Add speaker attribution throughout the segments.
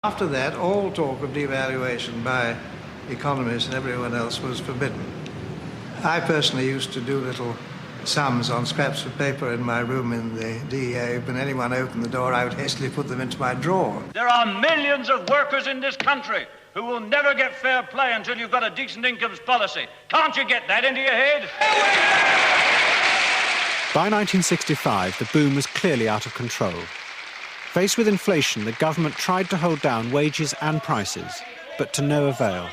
Speaker 1: After that, all talk of devaluation by economists and everyone else was forbidden. I personally used to do little sums on scraps of paper in my room in the DEA. When anyone opened the door, I would hastily put them into my drawer.
Speaker 2: There are millions of workers in this country who will never get fair play until you've got a decent incomes policy. Can't you get that into your head?
Speaker 3: By 1965, the boom was clearly out of control. Faced with inflation, the government tried to hold down wages and prices, but to no avail.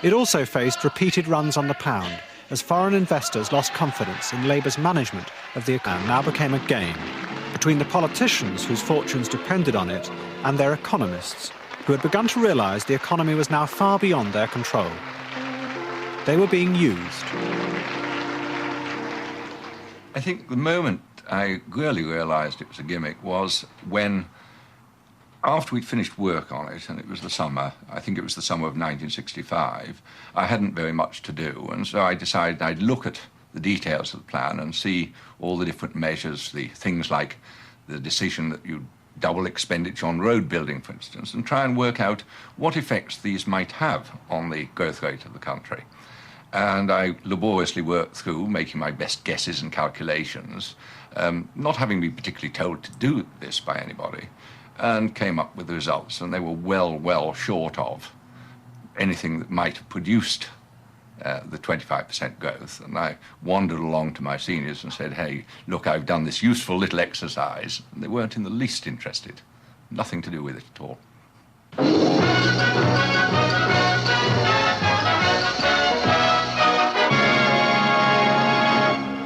Speaker 3: It also faced repeated runs on the pound, as foreign investors lost confidence in Labour's management of the economy. Now became a game between the politicians whose fortunes depended on it and their economists, who had begun to realise the economy was now far beyond their control. They were being used.
Speaker 4: I think the moment I really realised it was a gimmick was when, after we'd finished work on it, and it was the summer, I think it was the summer of 1965, I hadn't very much to do, and so I decided I'd look at the details of the plan and see all the different measures, the things like the decision that you double expenditure on road building, for instance, and try and work out what effects these might have on the growth rate of the country. And I laboriously worked through, making my best guesses and calculations, not having been particularly told to do this by anybody, and came up with the results, and they were well short of anything that might have produced the 25% growth. And I wandered along to my seniors and said, hey, look, I've done this useful little exercise. And they weren't in the least interested. Nothing to do with it at all.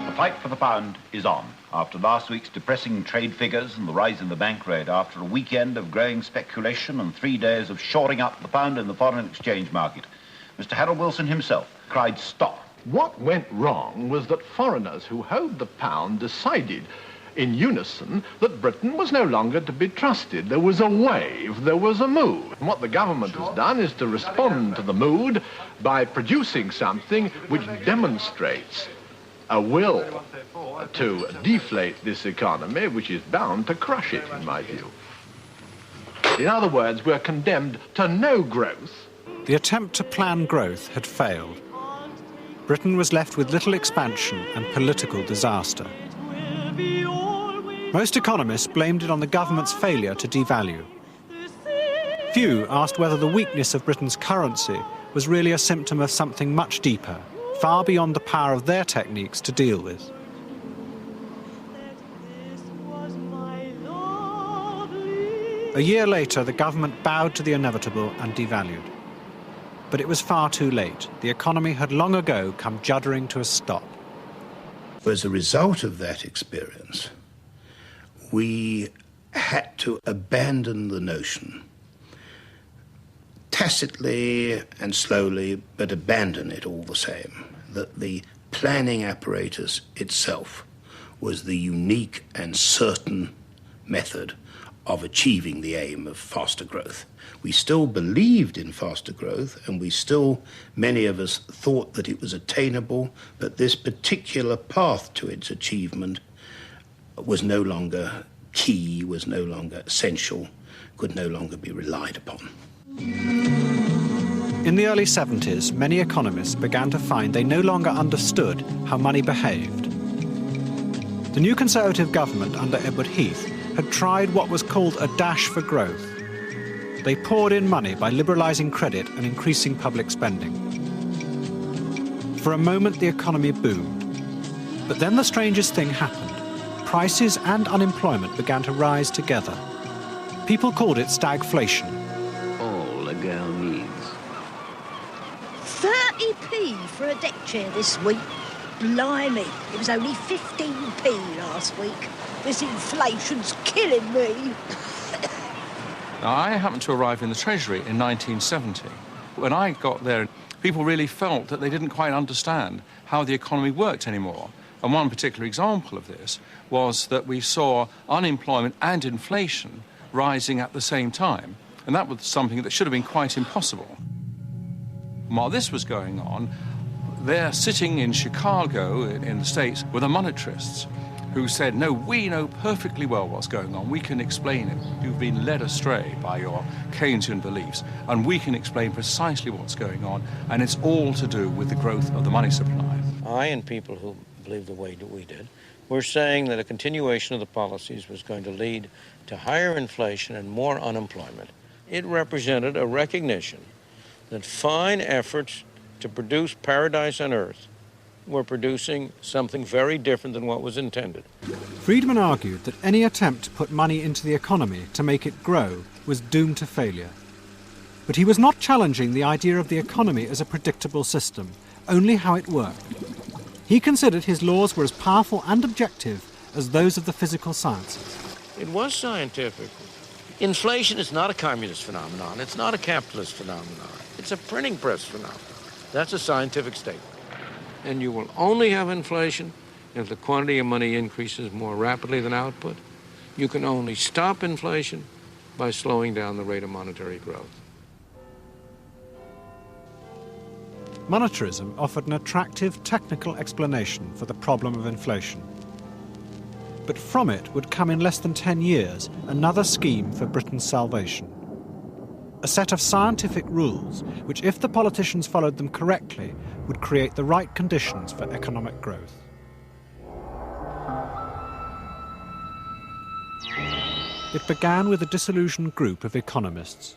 Speaker 5: The fight for the pound is on. After last week's depressing trade figures and the rise in the bank rate, after a weekend of growing speculation and 3 days of shoring up the pound in the foreign exchange market, Mr. Harold Wilson himself cried stop.
Speaker 6: What went wrong was that foreigners who held the pound decided in unison that Britain was no longer to be trusted. There was a wave, there was a mood. And what the government has done is to respond to the mood by producing something which demonstrates a will to deflate this economy, which is bound to crush it, in my view. In other words, we're condemned to no growth.
Speaker 3: The attempt to plan growth had failed. Britain was left with little expansion and political disaster. Most economists blamed it on the government's failure to devalue. Few asked whether the weakness of Britain's currency was really a symptom of something much deeper, far beyond the power of their techniques to deal with. A year later, the government bowed to the inevitable and devalued. But it was far too late. The economy had long ago come juddering to a stop.
Speaker 7: As a result of that experience, we had to abandon the notion, tacitly and slowly, but abandon it all the same, that the planning apparatus itself was the unique and certain method of achieving the aim of faster growth. We still believed in faster growth, and we still, many of us, thought that it was attainable, but this particular path to its achievement was no longer key, was no longer essential, could no longer be relied upon.
Speaker 3: In the early 70s, many economists began to find they no longer understood how money behaved. The new Conservative government under Edward Heath had tried what was called a dash for growth. They poured in money by liberalising credit and increasing public spending. For a moment, the economy boomed. But then the strangest thing happened. Prices and unemployment began to rise together. People called it stagflation.
Speaker 8: All a girl needs.
Speaker 9: 30p for a deck chair this week. Blimey, it was only 15p last week. This inflation's killing me.
Speaker 10: Now, I happened to arrive in the Treasury in 1970. When I got there, people really felt that they didn't quite understand how the economy worked anymore. And one particular example of this was that we saw unemployment and inflation rising at the same time. And that was something that should have been quite impossible. While this was going on, there, sitting in Chicago, in the States, were the monetarists, who said, no, we know perfectly well what's going on. We can explain it. You've been led astray by your Keynesian beliefs, and we can explain precisely what's going on, and it's all to do with the growth of the money supply.
Speaker 11: I and people who believe the way that we did were saying that a continuation of the policies was going to lead to higher inflation and more unemployment. It represented a recognition that fine efforts to produce paradise on earth were producing something very different than what was intended.
Speaker 3: Friedman argued that any attempt to put money into the economy to make it grow was doomed to failure. But he was not challenging the idea of the economy as a predictable system, only how it worked. He considered his laws were as powerful and objective as those of the physical sciences.
Speaker 11: It was scientific. Inflation is not a communist phenomenon. It's not a capitalist phenomenon. It's a printing press phenomenon. That's a scientific statement. And you will only have inflation if the quantity of money increases more rapidly than output. You can only stop inflation by slowing down the rate of monetary growth.
Speaker 3: Monetarism offered an attractive technical explanation for the problem of inflation. But from it would come in less than 10 years another scheme for Britain's salvation. A set of scientific rules which, if the politicians followed them correctly, would create the right conditions for economic growth. It began with a disillusioned group of economists.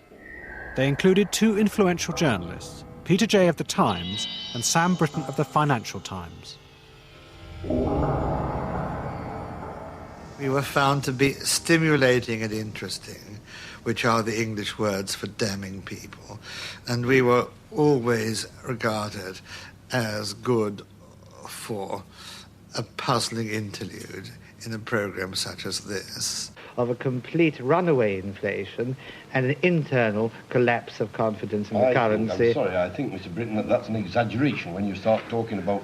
Speaker 3: They included two influential journalists, Peter Jay of The Times and Sam Britton of The Financial Times.
Speaker 1: We were found to be stimulating and interesting, which are the English words for damning people, and we were always regarded as good for a puzzling interlude in a program such as this.
Speaker 12: Of a complete runaway inflation and an internal collapse of confidence in the currency.
Speaker 13: I think, Mr. Britton, that's an exaggeration when you start talking about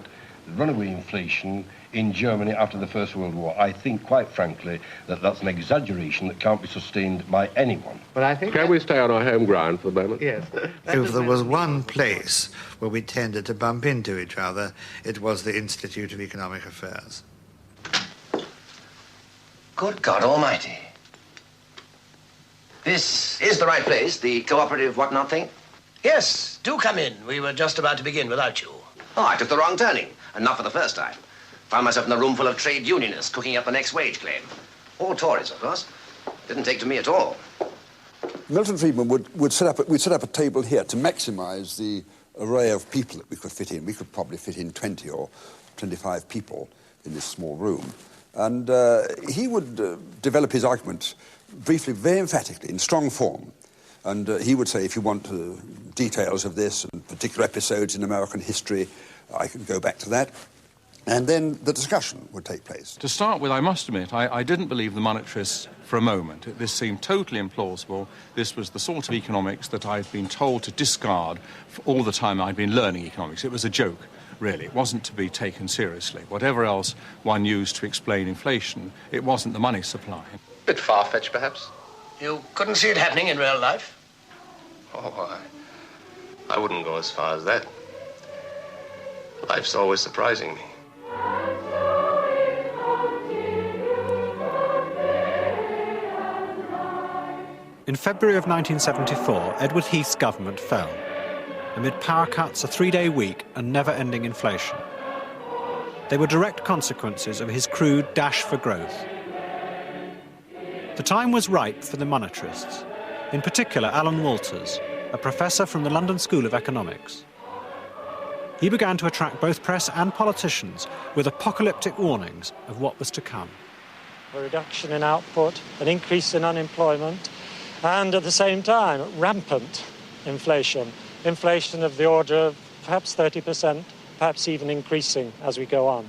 Speaker 13: runaway inflation in Germany after the First World War. I think, quite frankly, that that's an exaggeration that can't be sustained by anyone.
Speaker 12: But I think...
Speaker 6: Can we stay on our home ground for a moment?
Speaker 12: Yes.
Speaker 1: If there was one place where we tended to bump into each other, it was the Institute of Economic Affairs.
Speaker 14: Good God Almighty. This is the right place, the cooperative whatnot thing?
Speaker 15: Yes, do come in. We were just about to begin without you.
Speaker 14: Oh, I took the wrong turning, and not for the first time. Found myself in a room full of trade unionists cooking up the next wage claim. All Tories, of course. Didn't take to me at all.
Speaker 16: Milton Friedman would set up a table here to maximize the array of people that we could fit in. We could probably fit in 20 or 25 people in this small room. And he would develop his argument briefly, very emphatically, in strong form. And he would say, if you want details of this and particular episodes in American history, I can go back to that. And then the discussion would take place.
Speaker 10: To start with, I must admit, I didn't believe the monetarists for a moment. This seemed totally implausible. This was the sort of economics that I'd been told to discard for all the time I'd been learning economics. It was a joke, really. It wasn't to be taken seriously. Whatever else one used to explain inflation, it wasn't the money supply.
Speaker 15: Bit far-fetched, perhaps. You couldn't see it happening in real life?
Speaker 17: Oh, I wouldn't go as far as that. Life's always surprising me.
Speaker 3: In February of 1974, Edward Heath's government fell, amid power cuts, a 3-day week, and never-ending inflation. They were direct consequences of his crude dash for growth. The time was ripe for the monetarists, in particular Alan Walters, a professor from the London School of Economics. He began to attract both press and politicians with apocalyptic warnings of what was to come.
Speaker 18: A reduction in output, an increase in unemployment, and at the same time, rampant inflation. Inflation of the order of perhaps 30%, perhaps even increasing as we go on.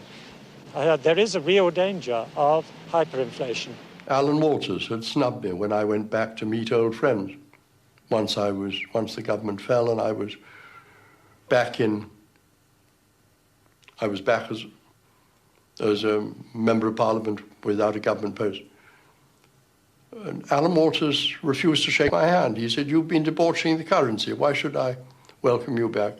Speaker 18: There is a real danger of hyperinflation.
Speaker 13: Alan Walters had snubbed me when I went back to meet old friends. Once the government fell and I was back as a member of Parliament without a government post. And Alan Walters refused to shake my hand. He said, "You've been debauching the currency. Why should I welcome you back?"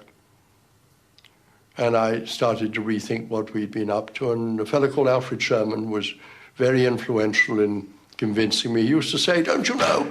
Speaker 19: And I started to rethink what we'd been up to, and a fellow called Alfred Sherman was very influential in convincing me. He used to say, don't you know,